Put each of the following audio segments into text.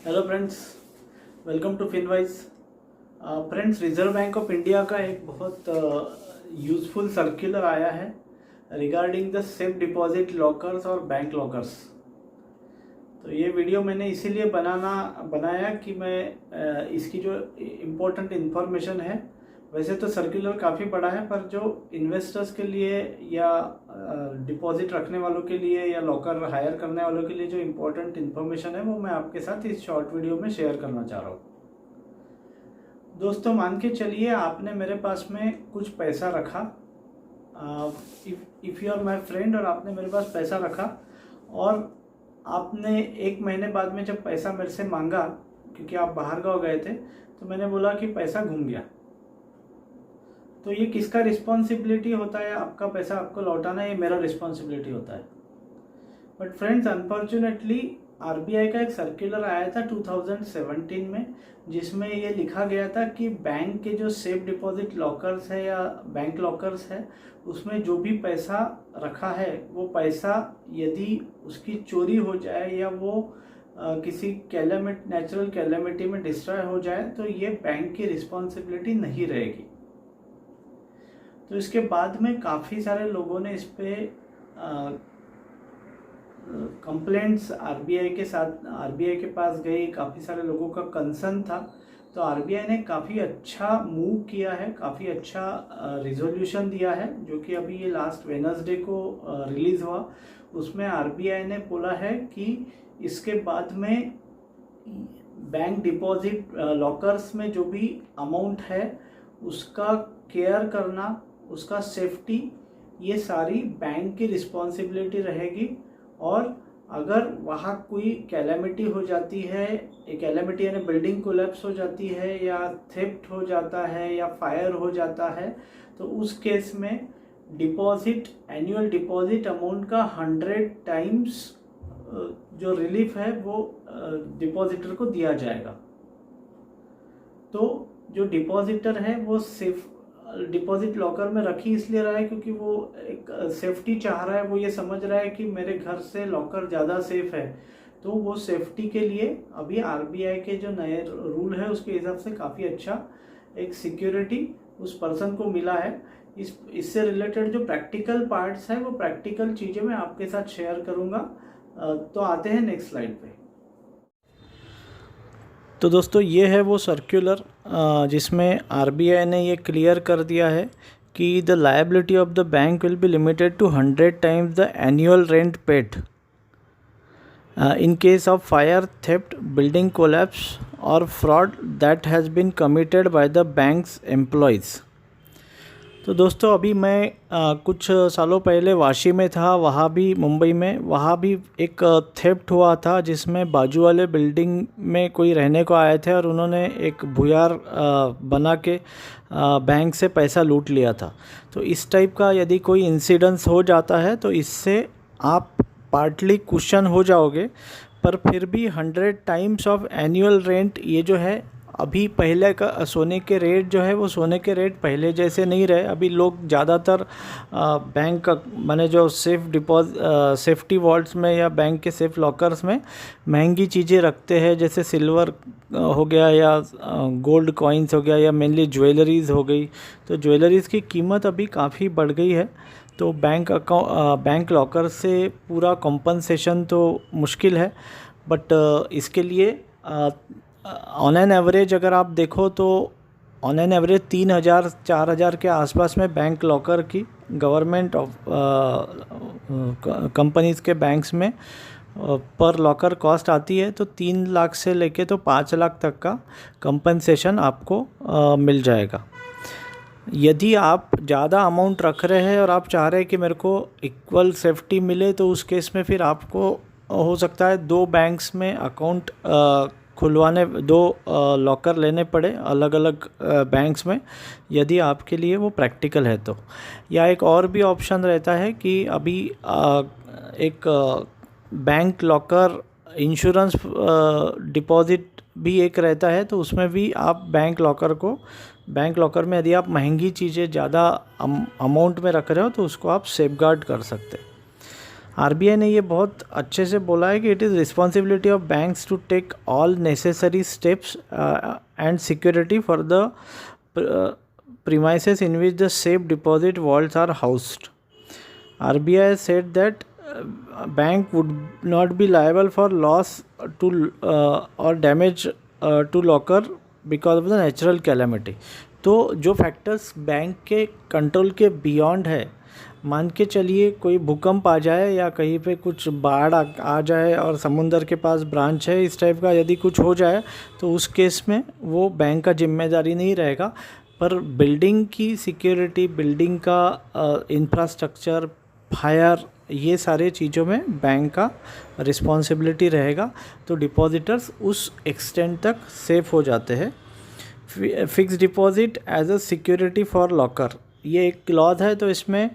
Hello friends, welcome to Finwise. Friends, reserve bank of India का एक बहुत useful circular आया है regarding the safe deposit lockers और बैंक लॉकर्स। तो ये वीडियो मैंने इसीलिए बनाया कि मैं इसकी जो इम्पोर्टेंट इन्फॉर्मेशन है, वैसे तो सर्कुलर काफ़ी बड़ा है, पर जो इन्वेस्टर्स के लिए या डिपॉजिट रखने वालों के लिए या लॉकर हायर करने वालों के लिए जो इम्पोर्टेंट इन्फॉर्मेशन है वो मैं आपके साथ इस शॉर्ट वीडियो में शेयर करना चाह रहा हूँ। दोस्तों, मान के चलिए आपने मेरे पास में कुछ पैसा रखा, if you are my friend, और आपने मेरे पास पैसा रखा और आपने एक महीने बाद में जब पैसा मेरे से मांगा, क्योंकि आप बाहर गाँव गए थे, तो मैंने बोला कि पैसा घूम गया। तो ये किसका रिस्पॉन्सिबिलिटी होता है? आपका पैसा आपको लौटाना, ये मेरा रिस्पॉन्सिबिलिटी होता है। बट फ्रेंड्स, अनफॉर्चुनेटली आरबीआई का एक सर्कुलर आया था 2017 में, जिसमें ये लिखा गया था कि बैंक के जो सेफ डिपॉजिट लॉकर्स है या बैंक लॉकर्स है, उसमें जो भी पैसा रखा है वो पैसा यदि उसकी चोरी हो जाए या वो किसी नेचुरल कैलेमिटी में डिस्ट्रॉय हो जाए तो ये बैंक की रिस्पॉन्सिबिलिटी नहीं रहेगी। तो इसके बाद में काफ़ी सारे लोगों ने इस पे कंप्लेंट्स आरबीआई के पास गई, काफ़ी सारे लोगों का कंसर्न था। तो आरबीआई ने काफ़ी अच्छा मूव किया है, काफ़ी अच्छा रिजोल्यूशन दिया है, जो कि अभी ये लास्ट वेडनेसडे को रिलीज़ हुआ। उसमें आरबीआई ने बोला है कि इसके बाद में बैंक डिपॉजिट लॉकर्स में जो भी अमाउंट है उसका केयर करना, उसका सेफ्टी, ये सारी बैंक की रिस्पॉन्सिबिलिटी रहेगी। और अगर वहाँ कोई कैलेमिटी हो जाती है, कैलेमिटी यानी बिल्डिंग कोलैप्स हो जाती है या थेफ्ट हो जाता है या फायर हो जाता है, तो उस केस में एनुअल डिपॉजिट अमाउंट का 100 टाइम्स जो रिलीफ है वो डिपॉजिटर को दिया जाएगा। तो जो डिपॉजिटर है वो सेफ डिपॉजिट लॉकर में रखी इसलिए रहा है क्योंकि वो एक सेफ्टी चाह रहा है, वो ये समझ रहा है कि मेरे घर से लॉकर ज़्यादा सेफ है। तो वो सेफ्टी के लिए अभी आरबीआई के जो नए रूल है उसके हिसाब से काफ़ी अच्छा एक सिक्योरिटी उस पर्सन को मिला है। इससे रिलेटेड जो प्रैक्टिकल पार्ट्स है वो प्रैक्टिकल चीज़ें मैं आपके साथ शेयर करूँगा। तो आते हैं नेक्स्ट स्लाइड पे। तो दोस्तों, ये है वो सर्कुलर जिसमें आरबीआई ने ये क्लियर कर दिया है कि the liability of the bank will be limited to 100 times the annual rent paid in case of fire, theft, building collapse और fraud that has been committed by the bank's employees. तो दोस्तों, अभी मैं कुछ सालों पहले वाशी में था, वहाँ भी मुंबई में, वहाँ भी एक थेफ्ट हुआ था जिसमें बाजू वाले बिल्डिंग में कोई रहने को आए थे और उन्होंने एक भूयार बना के बैंक से पैसा लूट लिया था। तो इस टाइप का यदि कोई इंसिडेंस हो जाता है तो इससे आप पार्टली कुशन हो जाओगे, पर फिर भी 100 टाइम्स ऑफ एनुअल रेंट, ये जो है अभी पहले का सोने के रेट जो है वो सोने के रेट पहले जैसे नहीं रहे। अभी लोग ज़्यादातर बैंक का माने जो सेफ्टी वॉल्ट्स में या बैंक के सेफ लॉकर्स में महंगी चीज़ें रखते हैं, जैसे सिल्वर हो गया या गोल्ड कॉइन्स हो गया या मेनली ज्वेलरीज़ हो गई। तो ज्वेलरीज़ की कीमत अभी काफ़ी बढ़ गई है। तो बैंक लॉकर से पूरा कॉम्पनसेशन तो मुश्किल है, बट इसके लिए ऑन एन एवरेज अगर आप देखो तो ऑन एन एवरेज 3,000-4,000 के आसपास में बैंक लॉकर की गवर्नमेंट ऑफ कंपनीज़ के बैंक्स में पर लॉकर कॉस्ट आती है। तो 3 लाख से लेके तो 5 लाख तक का कंपनसेशन आपको मिल जाएगा। यदि आप ज़्यादा अमाउंट रख रहे हैं और आप चाह रहे हैं कि मेरे को इक्वल सेफ्टी मिले, तो उस केस में फिर आपको हो सकता है 2 बैंक्स में अकाउंट खुलवाने, 2 लॉकर लेने पड़े अलग अलग बैंक्स में, यदि आपके लिए वो प्रैक्टिकल है तो। या एक और भी ऑप्शन रहता है कि अभी एक बैंक लॉकर इंश्योरेंस डिपॉजिट भी एक रहता है, तो उसमें भी आप बैंक लॉकर में यदि आप महंगी चीज़ें ज़्यादा अमाउंट में रख रहे हो तो उसको आप सेफगार्ड कर सकते हैं। आरबीआई ने ये बहुत अच्छे से बोला है कि it is responsibility of banks to take all necessary steps and security for the premises in which the safe deposit vaults are housed. RBI said that bank would not be liable for loss to or damage to locker because of the natural calamity. तो जो factors bank के control के beyond है, मान के चलिए कोई भूकंप आ जाए या कहीं पे कुछ बाढ़ आ जाए और समुंदर के पास ब्रांच है, इस टाइप का यदि कुछ हो जाए तो उस केस में वो बैंक का जिम्मेदारी नहीं रहेगा, पर बिल्डिंग की सिक्योरिटी, बिल्डिंग का इंफ्रास्ट्रक्चर, फायर, ये सारे चीज़ों में बैंक का रिस्पॉन्सिबिलिटी रहेगा। तो डिपॉजिटर्स उस एक्सटेंट तक सेफ हो जाते हैं। Fix deposit as a security for locker, ये एक क्लॉज है। तो इसमें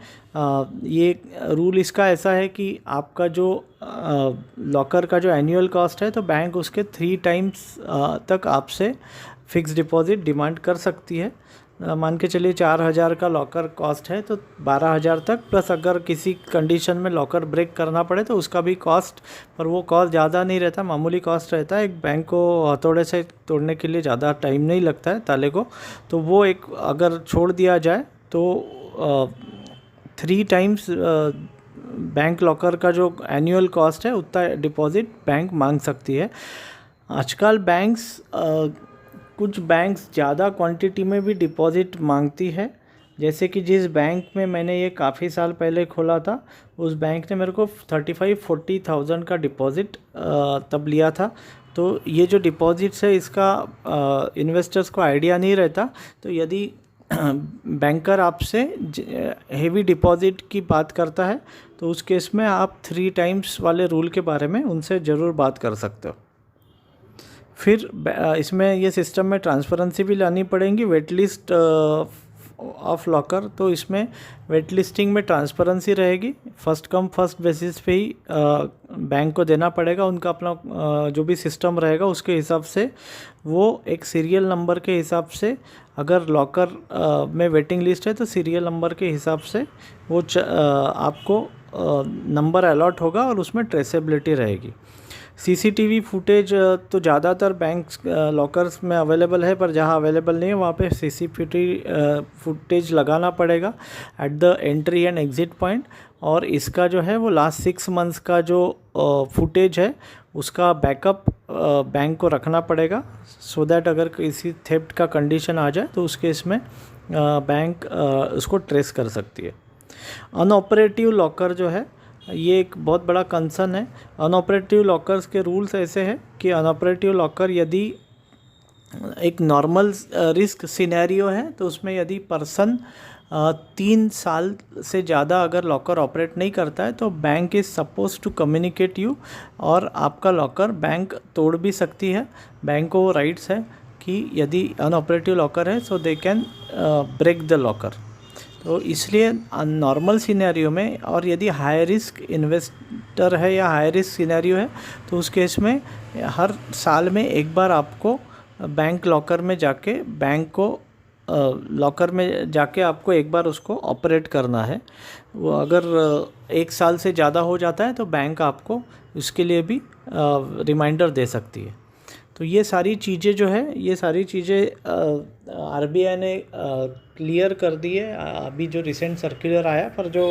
ये रूल इसका ऐसा है कि आपका जो लॉकर का जो एनुअल कॉस्ट है तो बैंक उसके 3 टाइम्स तक आपसे फिक्स डिपॉजिट डिमांड कर सकती है। मान के चलिए 4,000 का लॉकर कॉस्ट है तो 12,000 तक, प्लस अगर किसी कंडीशन में लॉकर ब्रेक करना पड़े तो उसका भी कॉस्ट, पर वो कॉस्ट ज़्यादा नहीं रहता, मामूली कॉस्ट रहता है। एक बैंक को हथौड़े से तोड़ने के लिए ज़्यादा टाइम नहीं लगता है ताले को, तो वो एक अगर छोड़ दिया जाए तो 3 टाइम्स बैंक लॉकर का जो एनुअल कॉस्ट है उतना डिपॉजिट बैंक मांग सकती है। आजकल कुछ बैंक्स ज़्यादा क्वांटिटी में भी डिपॉजिट मांगती है। जैसे कि जिस बैंक में मैंने ये काफ़ी साल पहले खोला था, उस बैंक ने मेरे को 35-40,000 का डिपॉजिट तब लिया था। तो ये जो डिपॉजिट्स है इसका इन्वेस्टर्स को आइडिया नहीं रहता। तो यदि बैंकर आपसे हेवी डिपॉजिट की बात करता है तो उस केस में आप 3 टाइम्स वाले रूल के बारे में उनसे ज़रूर बात कर सकते हो। फिर इसमें ये सिस्टम में ट्रांसपेरेंसी भी लानी पड़ेगी, वेट लिस्ट ऑफ लॉकर। तो इसमें वेट लिस्टिंग में ट्रांसपेरेंसी रहेगी, फर्स्ट कम फर्स्ट बेसिस पे ही बैंक को देना पड़ेगा। उनका अपना जो भी सिस्टम रहेगा उसके हिसाब से वो एक सीरियल नंबर के हिसाब से, अगर लॉकर में वेटिंग लिस्ट है तो सीरियल नंबर के हिसाब से वो आपको नंबर अलॉट होगा और उसमें ट्रेसेबिलिटी रहेगी। सीसीटीवी फुटेज तो ज़्यादातर बैंक्स लॉकर्स में अवेलेबल है, पर जहाँ अवेलेबल नहीं है वहाँ पे सीसीटीवी फुटेज लगाना पड़ेगा at the entry and exit point. और इसका जो है वो लास्ट 6 मंथ्स का जो फुटेज है उसका बैकअप बैंक को रखना पड़ेगा, सो दैट अगर किसी थेफ्ट का कंडीशन आ जाए तो उस केस में बैंक उसको ट्रेस कर सकती है। अनऑपरेटिव लॉकर जो है ये एक बहुत बड़ा कंसर्न है। अनऑपरेटिव लॉकर्स के रूल्स ऐसे हैं कि अनऑपरेटिव लॉकर यदि एक नॉर्मल रिस्क सिनेरियो है तो उसमें यदि पर्सन 3 साल से ज़्यादा अगर लॉकर ऑपरेट नहीं करता है तो bank is suppose to communicate you, और आपका लॉकर बैंक तोड़ भी सकती है। बैंक को वो राइट्स है कि यदि अनऑपरेटिव लॉकर है so they can break the locker. तो इसलिए नॉर्मल सिनेरियो में, और यदि हाई रिस्क इन्वेस्टर है या हाई रिस्क सिनेरियो है तो उस केस में हर साल में एक बार आपको बैंक लॉकर में जाके आपको एक बार उसको ऑपरेट करना है। वो अगर 1 साल से ज़्यादा हो जाता है तो बैंक आपको उसके लिए भी रिमाइंडर दे सकती है। तो ये सारी चीज़ें जो है, ये सारी चीज़ें आरबीआई ने क्लियर कर दी है अभी जो रिसेंट सर्कुलर आया। पर जो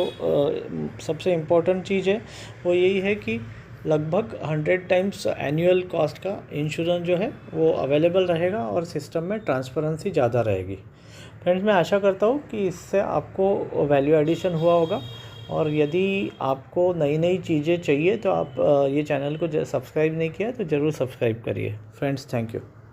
सबसे इम्पोर्टेंट चीज़ है वो यही है कि लगभग 100 टाइम्स एनुअल कॉस्ट का इंश्योरेंस जो है वो अवेलेबल रहेगा और सिस्टम में ट्रांसपेरेंसी ज़्यादा रहेगी। फ्रेंड्स, मैं आशा करता हूँ कि इससे आपको वैल्यू एडिशन हुआ होगा, और यदि आपको नई नई चीज़ें चाहिए तो आप ये चैनल को सब्सक्राइब नहीं किया तो ज़रूर सब्सक्राइब करिए। Friends, thank you.